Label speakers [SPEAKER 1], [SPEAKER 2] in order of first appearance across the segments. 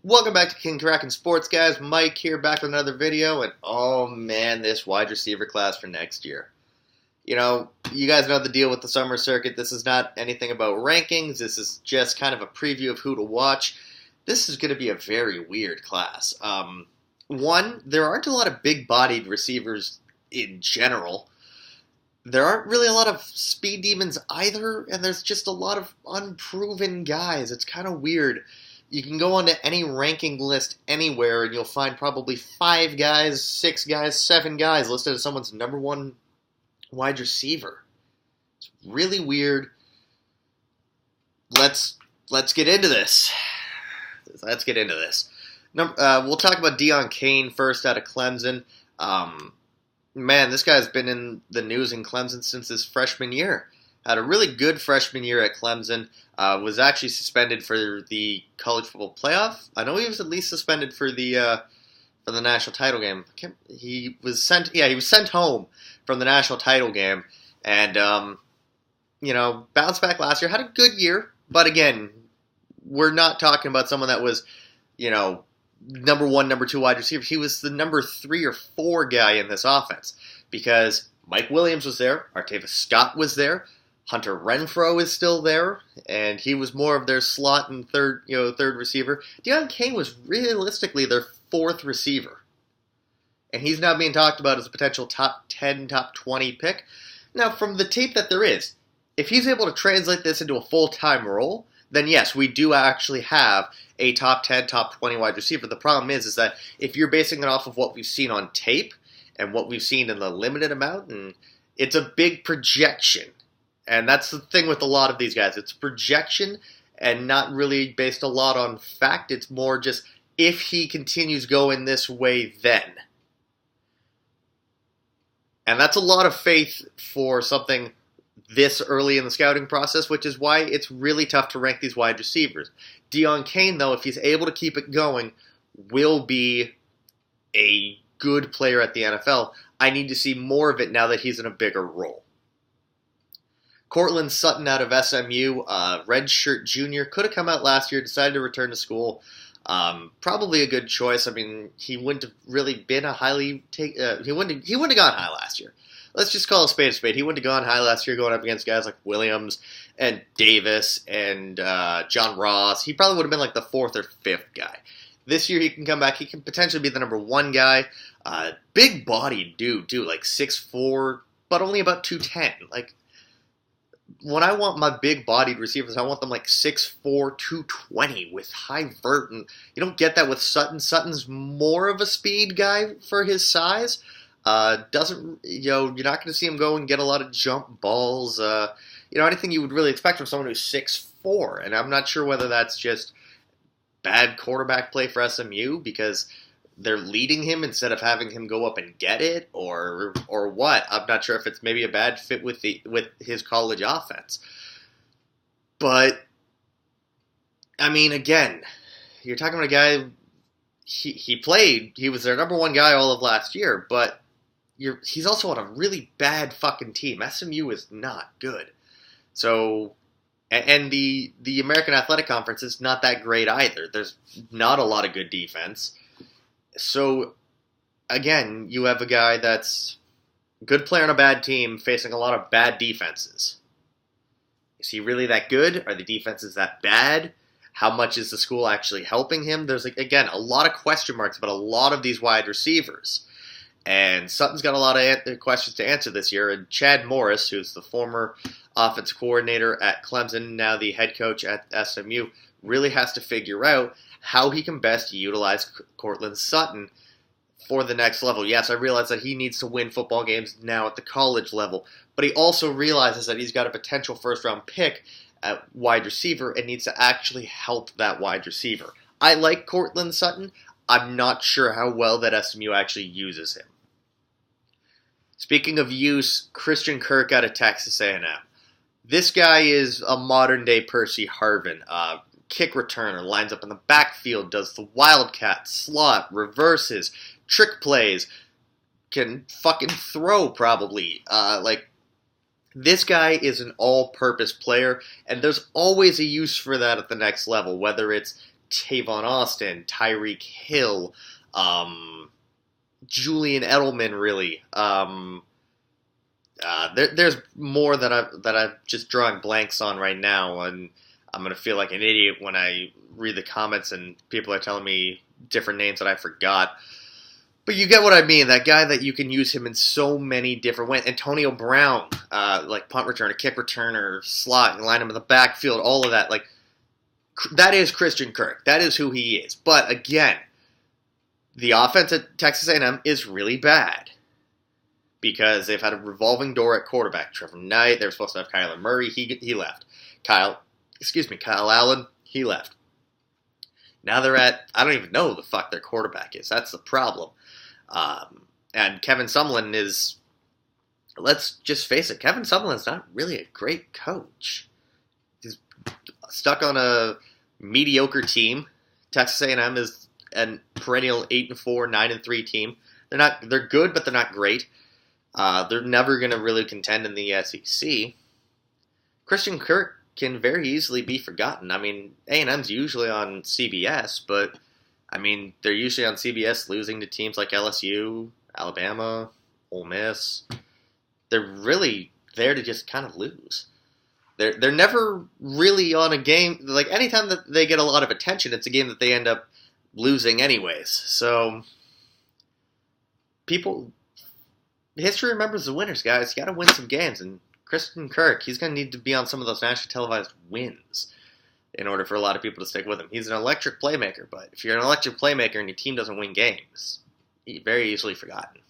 [SPEAKER 1] Welcome back to King Kraken Sports, guys. Mike here, back with another video, and oh man, this wide receiver class for next year. You guys know the deal with the summer circuit. This is not anything about rankings. This is just kind of a preview of who to watch. This is going to be a very weird class. One, there aren't a lot of big-bodied receivers in general. There aren't really a lot of speed demons either, and there's just a lot of unproven guys. It's kind of weird. You can go onto any ranking list anywhere, and you'll find probably 5 guys, 6 guys, 7 guys listed as someone's number one wide receiver. It's really weird. Let's get into this. We'll talk about Deon Cain first out of Clemson. Man, this guy's been in the news in Clemson since his freshman year. Had a really good freshman year at Clemson. Was actually suspended for the college football playoff. I know he was at least suspended for the national title game. He was sent home from the national title game, and bounced back last year. Had a good year, but again, we're not talking about someone that was, number 1, number 2 wide receiver. He was the number 3 or 4 guy in this offense because Mike Williams was there, Artavis Scott was there. Hunter Renfrow is still there, and he was more of their slot and third receiver. Deon Cain was realistically their 4th receiver, and he's now being talked about as a potential top 10, top 20 pick. Now, from the tape that there is, if he's able to translate this into a full-time role, then yes, we do actually have a top 10, top 20 wide receiver. The problem is that if you're basing it off of what we've seen on tape and what we've seen in the limited amount, and it's a big projection. And that's the thing with a lot of these guys. It's projection and not really based a lot on fact. It's more just if he continues going this way, then. And that's a lot of faith for something this early in the scouting process, which is why it's really tough to rank these wide receivers. Deon Cain, though, if he's able to keep it going, will be a good player at the NFL. I need to see more of it now that he's in a bigger role. Courtland Sutton out of SMU, redshirt junior, could have come out last year, decided to return to school. Probably a good choice. I mean, he wouldn't have really been a highly he wouldn't have gone high last year. Let's just call a spade a spade. He wouldn't have gone high last year going up against guys like Williams and Davis and John Ross. He probably would have been like the 4th or 5th guy. This year he can come back. He can potentially be the number 1 guy. Big-bodied dude, too, like 6'4", but only about 210. Like, when I want my big-bodied receivers, I want them like 6'4", 220 with high vert. And you don't get that with Sutton. Sutton's more of a speed guy for his size. You're not going to see him go and get a lot of jump balls. Anything you would really expect from someone who's 6'4". And I'm not sure whether that's just bad quarterback play for SMU because they're leading him instead of having him go up and get it, or what. I'm not sure if it's maybe a bad fit with his college offense. But I mean, again, you're talking about a guy. He was their number 1 guy all of last year, but he's also on a really bad fucking team. SMU is not good. So, and the American Athletic Conference is not that great either. There's not a lot of good defense. So, again, you have a guy that's a good player on a bad team facing a lot of bad defenses. Is he really that good? Are the defenses that bad? How much is the school actually helping him? There's, again, a lot of question marks about a lot of these wide receivers. And Sutton's got a lot of questions to answer this year. And Chad Morris, who's the former offensive coordinator at Clemson, now the head coach at SMU, really has to figure out how he can best utilize Courtland Sutton for the next level. Yes, I realize that he needs to win football games now at the college level, but he also realizes that he's got a potential first-round pick at wide receiver and needs to actually help that wide receiver. I like Courtland Sutton. I'm not sure how well that SMU actually uses him. Speaking of use, Christian Kirk out of Texas A&M. This guy is a modern-day Percy Harvin. Kick returner, lines up in the backfield, does the wildcat, slot, reverses, trick plays, can fucking throw probably. This guy is an all-purpose player, and there's always a use for that at the next level, whether it's Tavon Austin, Tyreek Hill, Julian Edelman, really. There's more that I'm just drawing blanks on right now, and I'm gonna feel like an idiot when I read the comments and people are telling me different names that I forgot. But you get what I mean. That guy that you can use him in so many different ways. Antonio Brown, like punt returner, kick returner, slot, and line him in the backfield, all of that. Like, that is Christian Kirk. That is who he is. But again, the offense at Texas A&M is really bad because they've had a revolving door at quarterback. Trevor Knight, they were supposed to have Kyler Murray. He left. Kyle Allen, he left. Now they're at, I don't even know who the fuck their quarterback is. That's the problem. And Kevin Sumlin is, let's just face it, Kevin Sumlin's not really a great coach. He's stuck on a mediocre team. Texas A&M is a perennial 8-4, 9-3 team. They're good, but they're not great. They're never going to really contend in the SEC. Christian Kirk can very easily be forgotten. I mean, A&M's usually on CBS, but I mean, they're usually on CBS losing to teams like LSU, Alabama, Ole Miss. They're really there to just kind of lose. They're never really on a game. Like, anytime that they get a lot of attention, it's a game that they end up losing anyways. So, history remembers the winners, guys. You got to win some games, and Christian Kirk, he's going to need to be on some of those nationally televised wins in order for a lot of people to stick with him. He's an electric playmaker, but if you're an electric playmaker and your team doesn't win games, you're very easily forgotten.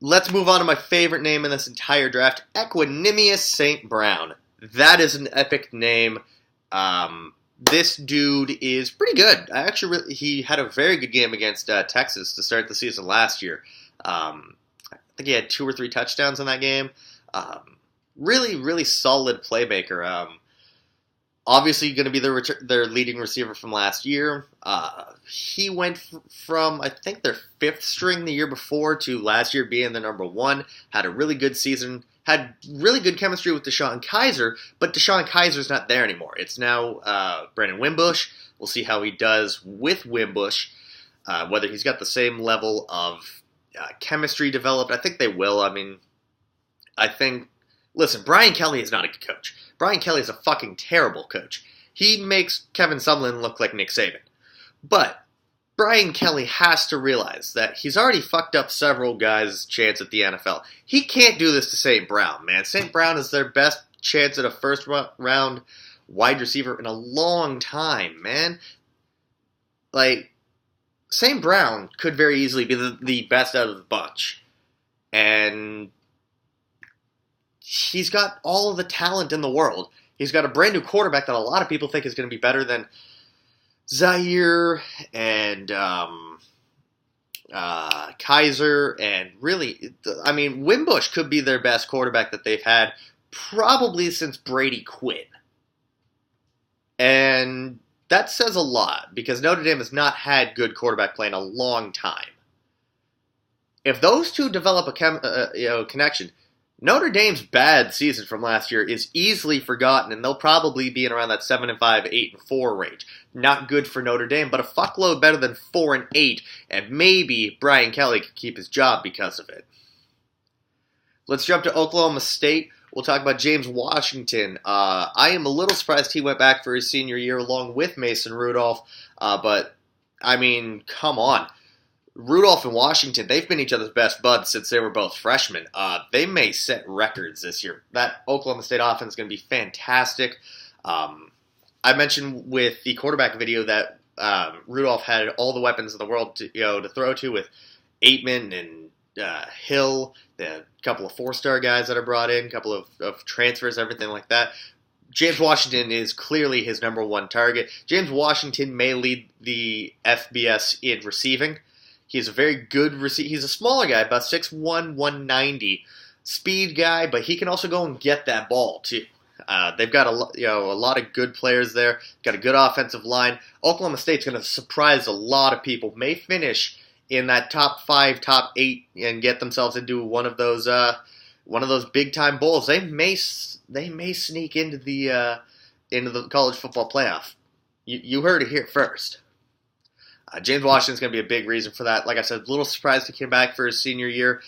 [SPEAKER 1] Let's move on to my favorite name in this entire draft, Equanimous St. Brown. That is an epic name. This dude is pretty good. He had a very good game against Texas to start the season last year. I think he had 2 or 3 touchdowns in that game. Really, really solid playmaker. Obviously going to be their leading receiver from last year. He went from, I think, their 5th string the year before to last year being the number 1. Had a really good season. Had really good chemistry with Deshaun Kaiser, but Deshaun Kaiser's not there anymore. It's now Brandon Wimbush. We'll see how he does with Wimbush, whether he's got the same level of chemistry developed. I think they will. I mean, listen, Brian Kelly is not a good coach. Brian Kelly is a fucking terrible coach. He makes Kevin Sumlin look like Nick Saban. But Brian Kelly has to realize that he's already fucked up several guys' chance at the NFL. He can't do this to St. Brown, man. St. Brown is their best chance at a first-round wide receiver in a long time, man. Like, St. Brown could very easily be the best out of the bunch. And he's got all of the talent in the world. He's got a brand new quarterback that a lot of people think is going to be better than Zaire and Kaiser, and really, I mean, Wimbush could be their best quarterback that they've had probably since Brady quit. And that says a lot, because Notre Dame has not had good quarterback play in a long time. If those two develop a connection, Notre Dame's bad season from last year is easily forgotten, and they'll probably be in around that 7-5, 8-4 range. Not good for Notre Dame, but a fuckload better than 4-8, and maybe Brian Kelly could keep his job because of it. Let's jump to Oklahoma State. We'll talk about James Washington. I am a little surprised he went back for his senior year along with Mason Rudolph, but, I mean, come on. Rudolph and Washington, they've been each other's best buds since they were both freshmen. They may set records this year. That Oklahoma State offense is going to be fantastic. I mentioned with the quarterback video that Rudolph had all the weapons in the world to throw to, with Aitman and Hill, the couple of 4-star guys that are brought in, a couple of transfers, everything like that. James Washington is clearly his number 1 target. James Washington may lead the FBS in receiving. He's a very good receiver. He's a smaller guy, about 6'1", 190, speed guy, but he can also go and get that ball too. They've got a lot of good players there. Got a good offensive line. Oklahoma State's going to surprise a lot of people. May finish in that top 5, top 8, and get themselves into one of those big time bowls. They may sneak into the college football playoff. You heard it here first. James Washington's going to be a big reason for that. Like I said, a little surprised he came back for his senior year.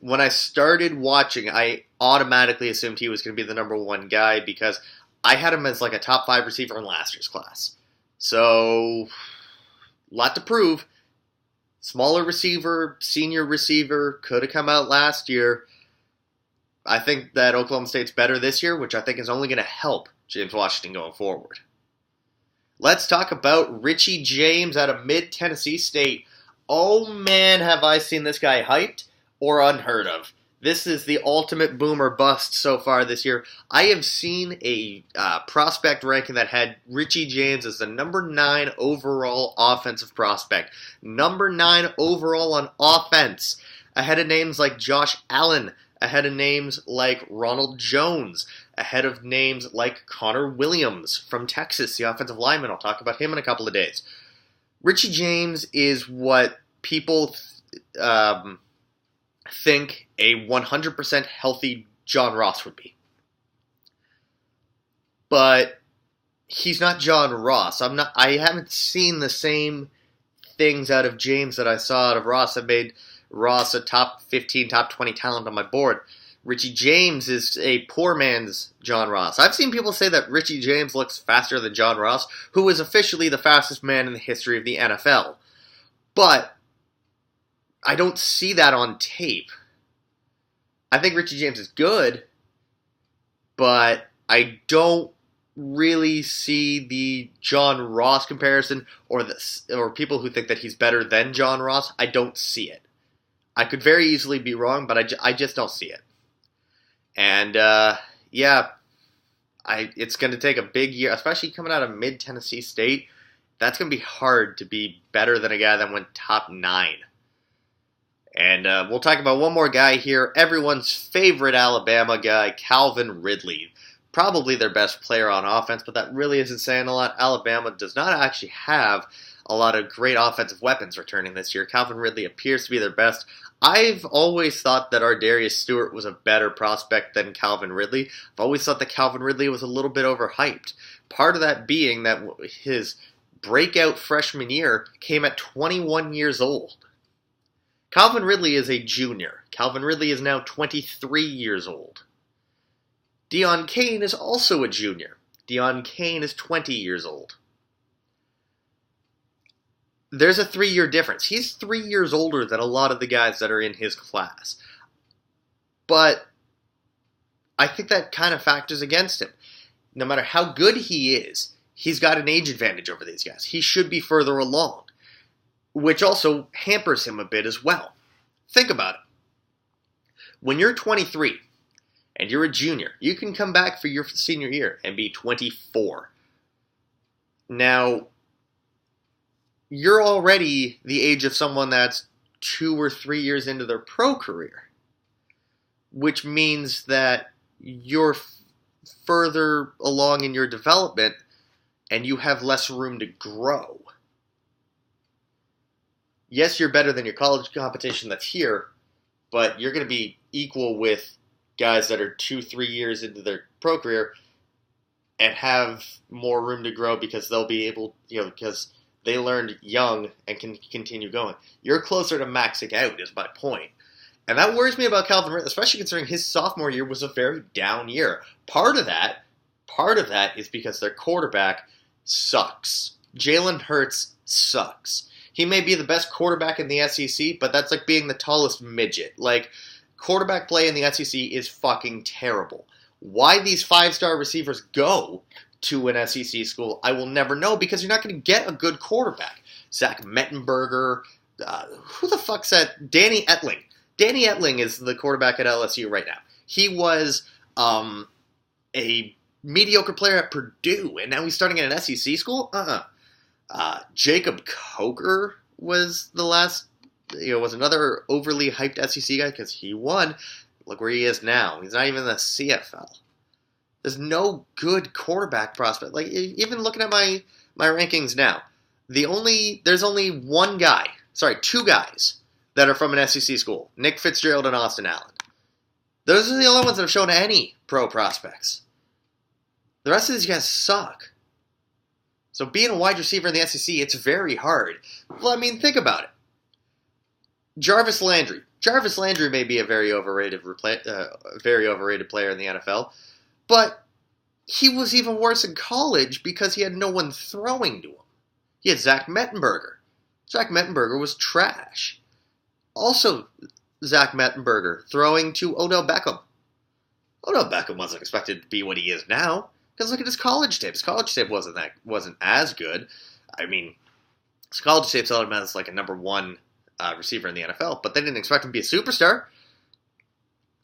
[SPEAKER 1] When I started watching, I automatically assumed he was going to be the number one guy because I had him as like a top 5 receiver in last year's class. So, lot to prove. Smaller receiver, senior receiver, could have come out last year. I think that Oklahoma State's better this year, which I think is only going to help James Washington going forward. Let's talk about Ritchie James out of mid-Tennessee State. Oh man, have I seen this guy hyped or unheard of. This is the ultimate boomer bust so far this year. I have seen a prospect ranking that had Ritchie James as the number 9 overall offensive prospect. Number 9 overall on offense. Ahead of names like Josh Allen. Ahead of names like Ronald Jones. Ahead of names like Connor Williams from Texas, the offensive lineman. I'll talk about him in a couple of days. Ritchie James is what people think a 100% healthy John Ross would be. But he's not John Ross. I haven't seen the same things out of James that I saw out of Ross that made Ross a top 15, top 20 talent on my board. Ritchie James is a poor man's John Ross. I've seen people say that Ritchie James looks faster than John Ross, who is officially the fastest man in the history of the NFL. But I don't see that on tape. I think Ritchie James is good, but I don't really see the John Ross comparison or people who think that he's better than John Ross. I don't see it. I could very easily be wrong, but I just don't see it. And, it's going to take a big year, especially coming out of mid-Tennessee State. That's going to be hard to be better than a guy that went top 9. And we'll talk about one more guy here, everyone's favorite Alabama guy, Calvin Ridley. Probably their best player on offense, but that really isn't saying a lot. Alabama does not actually have a lot of great offensive weapons returning this year. Calvin Ridley appears to be their best. I've always thought that Ardarius Stewart was a better prospect than Calvin Ridley. I've always thought that Calvin Ridley was a little bit overhyped. Part of that being that his breakout freshman year came at 21 years old. Calvin Ridley is a junior. Calvin Ridley is now 23 years old. Deon Cain is also a junior. Deon Cain is 20 years old. There's a 3-year difference. He's 3 years older than a lot of the guys that are in his class. But I think that kind of factors against him. No matter how good he is, he's got an age advantage over these guys. He should be further along, which also hampers him a bit as well. Think about it. When you're 23 and you're a junior, you can come back for your senior year and be 24. Now, you're already the age of someone that's 2 or 3 years into their pro career, which means that you're further along in your development and you have less room to grow. Yes, you're better than your college competition that's here, but you're going to be equal with guys that are 2-3 years into their pro career and have more room to grow because they'll be able, because they learned young and can continue going. You're closer to maxing out, is my point. And that worries me about Calvin Ridley, especially considering his sophomore year was a very down year. Part of that is because their quarterback sucks. Jalen Hurts sucks. He may be the best quarterback in the SEC, but that's like being the tallest midget. Like, quarterback play in the SEC is fucking terrible. Why these 5-star receivers go to an SEC school, I will never know, because you're not going to get a good quarterback. Zach Mettenberger, who the fuck's that? Danny Etling. Danny Etling is the quarterback at LSU right now. He was a mediocre player at Purdue, and now he's starting at an SEC school? Jacob Coker was the last, was another overly hyped SEC guy because he won. Look where he is now. He's not even in the CFL. There's no good quarterback prospect. Like, even looking at my rankings now, there's only two guys that are from an SEC school. Nick Fitzgerald and Austin Allen. Those are the only ones that have shown any pro prospects. The rest of these guys suck. So being a wide receiver in the SEC, it's very hard. Well, I mean, think about it. Jarvis Landry. Jarvis Landry may be a very overrated player in the NFL, but he was even worse in college because he had no one throwing to him. He had Zach Mettenberger. Zach Mettenberger was trash. Also, Zach Mettenberger throwing to Odell Beckham. Odell Beckham wasn't expected to be what he is now. Because look at his college tape. His college tape wasn't as good. I mean, his college tape held him as like a number one receiver in the NFL, but they didn't expect him to be a superstar.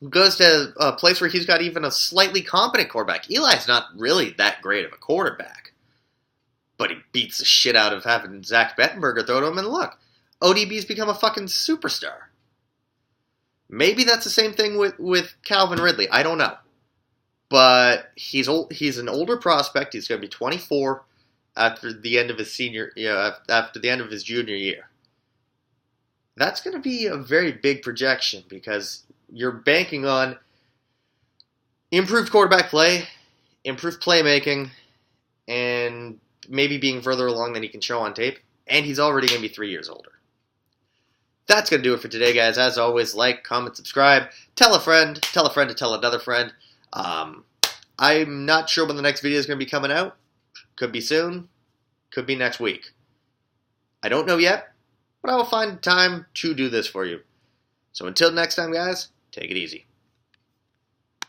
[SPEAKER 1] He goes to a place where he's got even a slightly competent quarterback. Eli's not really that great of a quarterback, but he beats the shit out of having Zach Mettenberger throw to him, and look, ODB's become a fucking superstar. Maybe that's the same thing with Calvin Ridley. I don't know. But he's an older prospect. He's going to be 24 after the end of his after the end of his junior year. That's going to be a very big projection because you're banking on improved quarterback play, improved playmaking, and maybe being further along than he can show on tape. And he's already going to be 3 years older. That's going to do it for today, guys. As always, like, comment, subscribe, tell a friend to tell another friend. I'm not sure when the next video is going to be coming out. Could be soon. Could be next week. I don't know yet, but I will find time to do this for you. So until next time, guys, take it easy.